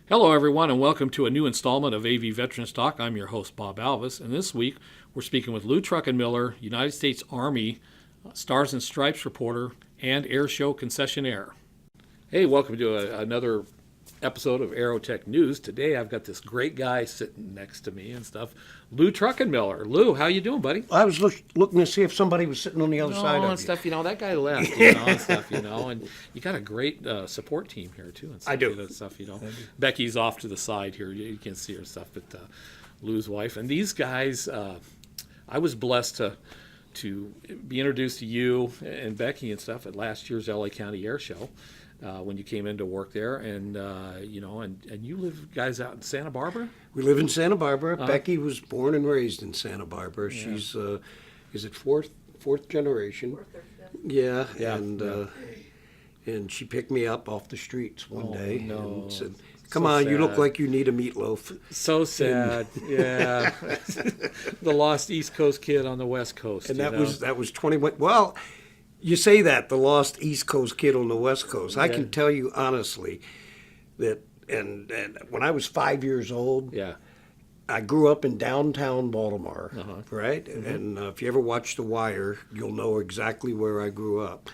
Hello, everyone, and welcome to a new installment of AV Veterans Talk. I'm your host, Bob Alvis, and this week we're speaking with Lou Truckenmiller, United States Army Stars and Stripes reporter and air show concessionaire. Hey, welcome to another episode of Aerotech News. Today I've got this great guy sitting next to me and stuff, Lou Truckenmiller. Lou, how you doing, buddy? I was looking to see if somebody was sitting on the other side of and you. stuff, that guy left, and stuff, and you got a great support team here, too. And stuff, I do. That stuff, Becky's off to the side here. You can't see her stuff, but Lou's wife. And these guys, I was blessed to be introduced to you and Becky and stuff at last year's LA County Air Show. When you came into work there, and you live, guys, out in Santa Barbara? We live in Santa Barbara. Becky was born and raised in Santa Barbara. Yeah. She's, is it fourth generation? Fourth or fifth. Yeah, yeah. And she picked me up off the streets one day and said, "Come so on, sad. You look like you need a meatloaf." So sad, yeah. The lost East Coast kid on the West Coast. And that was 21. Well, you say that, the lost East Coast kid on the West Coast. Yeah. I can tell you honestly that, and when I was 5 years old, yeah. I grew up in downtown Baltimore, right? Mm-hmm. And if you ever watch The Wire, you'll know exactly where I grew up.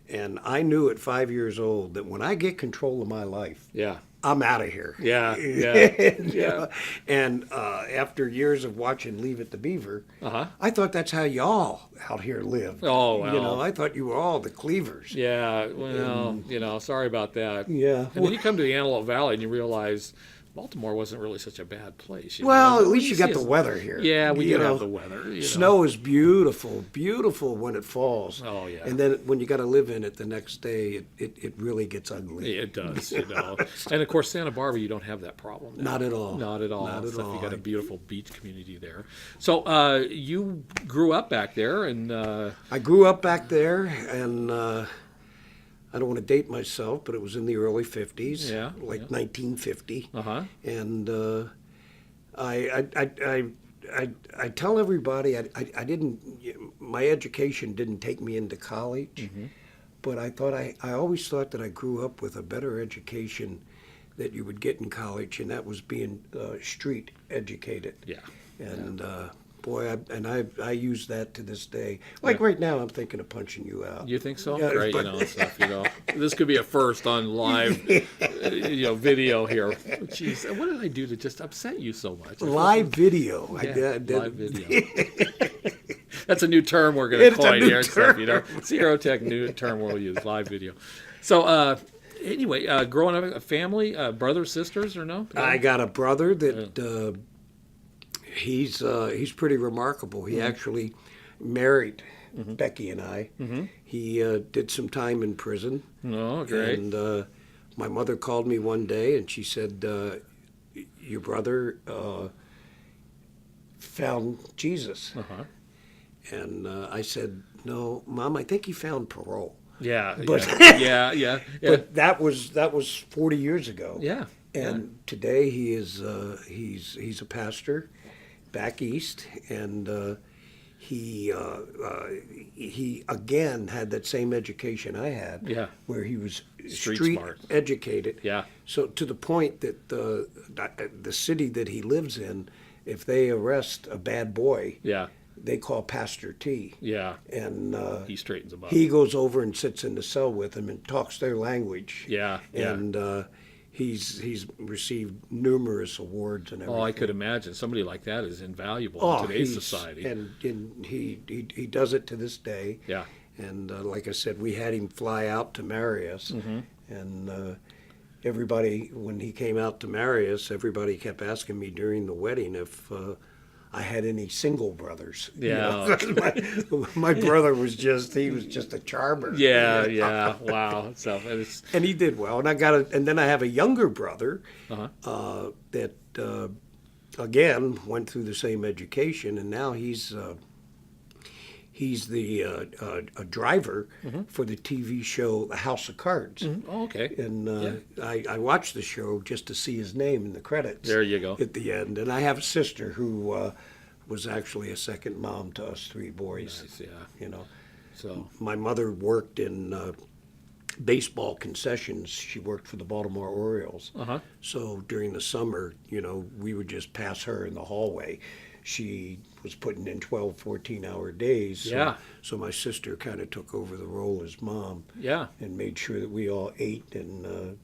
And I knew at 5 years old that when I get control of my life, Yeah. I'm out of here. Yeah, yeah. And after years of watching Leave It to Beaver, Uh-huh. I thought that's how y'all out here lived. Oh, well. I thought you were all the cleavers. Yeah, well, sorry about that. Yeah. And then you come to the Antelope Valley and you realize Baltimore wasn't really such a bad place. Well, know? at least you got see the us- weather here. Yeah, we You do know, have the weather. Snow is beautiful when it falls. Oh, yeah. And then when you got to live in it the next day, it really gets ugly. It does, And of course, Santa Barbara, you don't have that problem now. Not at all. Not at all. Not at Stuff, all. You got a beautiful beach community there. So you grew up back there, and I grew up back there, and I don't want to date myself, but it was in the early 50s, Yeah, like yeah. 1950. Uh-huh. And I tell everybody I didn't, my education didn't take me into college, but I always thought that I grew up with a better education that you would get in college, and that was being street educated. Yeah. And boy, I use that to this day. Like right now, I'm thinking of punching you out. You think so? Yeah, Great, but- stuff, This could be a first on live, video here. Jeez, what did I do to just upset you so much? Live video. Yeah, live video. That's a new term we're going to coin here. Stuff, It's the Aerotech new term we'll use, live video. So, anyway, growing up, a family, brothers, sisters, or no? I got a brother that he's pretty remarkable. He actually married Becky and I. He did some time in prison. Oh, great. And my mother called me one day and she said, "Your brother found Jesus." Uh-huh. And I said, "No, Mom, I think he found parole." Yeah, But- yeah. But that was 40 years ago. Yeah. And today he is he's a pastor back east, and he again had that same education I had. Yeah. Where he was Street street smart. educated. Yeah. So to the point that the city that he lives in, if they arrest a bad boy, Yeah. they call Pastor T. Yeah. And He straightens them up. he goes over and sits in the cell with him and talks their language. Yeah. And he's received numerous awards and everything. Oh, I could imagine. Somebody like that is invaluable in today's society. And he does it to this day. Yeah. And like I said, we had him fly out to marry us. And everybody, when he came out to marry us, everybody kept asking me during the wedding if I had any single brothers. Yeah. My brother was just a charmer. Yeah. Wow. So it's And he did well. And then I have a younger brother that again went through the same education, and now he's a driver for the TV show The House of Cards. Oh, okay. And I watched the show just to see his name in the credits. There you go. At the end. And I have a sister who was actually a second mom to us three boys. Nice, yeah. You know, So my mother worked in baseball concessions. She worked for the Baltimore Orioles. Uh-huh. So during the summer, we would just pass her in the hallway. She was putting in 12, 14-hour days. So, Yeah. So my sister kind of took over the role as mom. Yeah. And made sure that we all ate and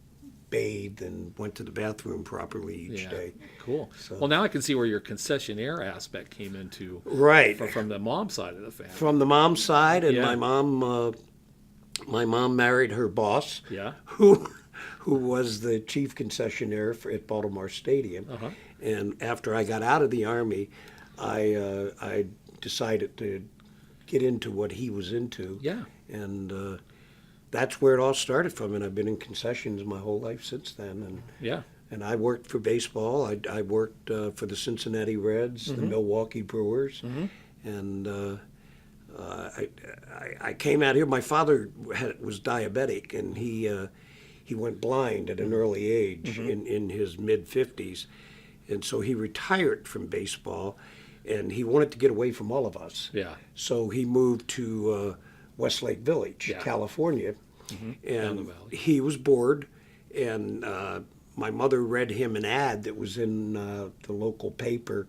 bathed and went to the bathroom properly each day. Cool. So- Well, now I can see where your concessionaire aspect came into Right. from the mom side of the family. From the mom side, and Yeah. my mom married her boss, Yeah. who was the chief concessionaire at Baltimore Stadium. Uh-huh. And after I got out of the Army, I decided to get into what he was into. Yeah. And that's where it all started from. And I've been in concessions my whole life since then. And Yeah. and I worked for baseball. I worked for the Cincinnati Reds, the Milwaukee Brewers, and I came out here. My father was diabetic, and he went blind at an early age in his mid-50s, and so he retired from baseball, and he wanted to get away from all of us. Yeah. So he moved to Westlake Village, Yeah. California, Down the and valley. he was bored, and my mother read him an ad that was in the local paper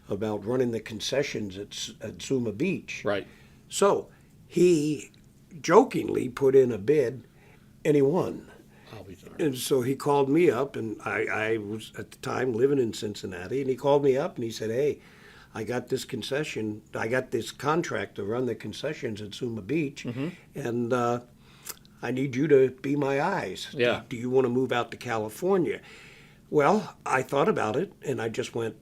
about running the concessions at Zuma Beach. Right. So he jokingly put in a bid, and he won. I'll be darned. And so he called me up, and I was at the time living in Cincinnati, and he called me up and he said, "Hey, I got this contract to run the concessions at Zuma Beach, and I need you to be my eyes. Yeah. Do you want to move out to California?" Well, I thought about it, and I just went,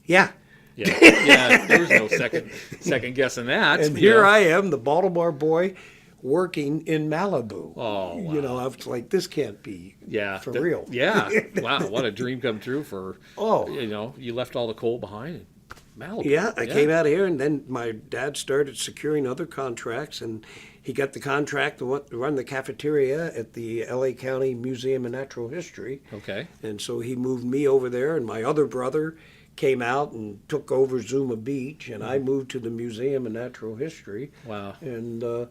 "Yeah." Yeah. Yeah. There's no second guessing that. And here I am, the Baltimore boy, working in Malibu. Oh, wow. I was like, this can't be for real. Yeah. Wow. What a dream come true for, Oh. You left all the coal behind in Malibu. Yeah, I came out of here, and then my dad started securing other contracts, and he got the contract to run the cafeteria at the LA County Museum of Natural History. Okay. And so he moved me over there, and my other brother came out and took over Zuma Beach, and I moved to the Museum of Natural History. Wow. And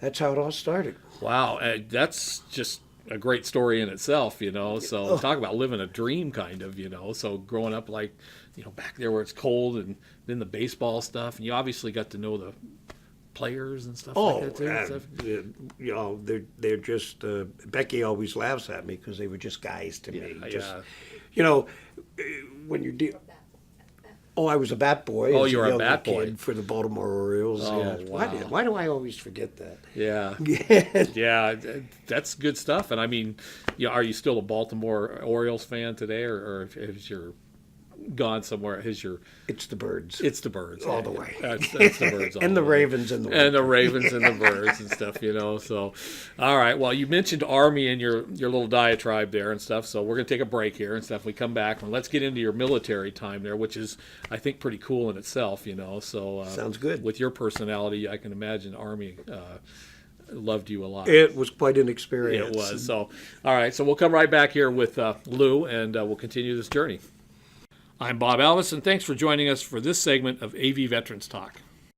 that's how it all started. Wow. That's just a great story in itself, So talk about living a dream kind of, So growing up back there where it's cold and then the baseball stuff. And you obviously got to know the players and stuff like that too. They're just, Becky always laughs at me because they were just guys to me. Yeah. When you do. Oh, I was a bat boy. Oh, as you were a younger bat boy. kid for the Baltimore Orioles. Oh, yeah. wow. Why do I always forget that? Yeah. Yeah, that's good stuff. And I mean, are you still a Baltimore Orioles fan today, or has your gone somewhere? It's the Birds. It's the Birds all the way. That's the Birds all and the way. Ravens and the and the Ravens and the Birds and stuff, So, all right. Well, you mentioned Army and your little diatribe there and stuff. So we're gonna take a break here and stuff. We come back and let's get into your military time there, which is I think pretty cool in itself. So sounds good. With your personality, I can imagine Army loved you a lot. It was quite an experience. It was. So, all right. So we'll come right back here with Lou, and we'll continue this journey. I'm Bob Alvis, and thanks for joining us for this segment of AV Veterans Talk.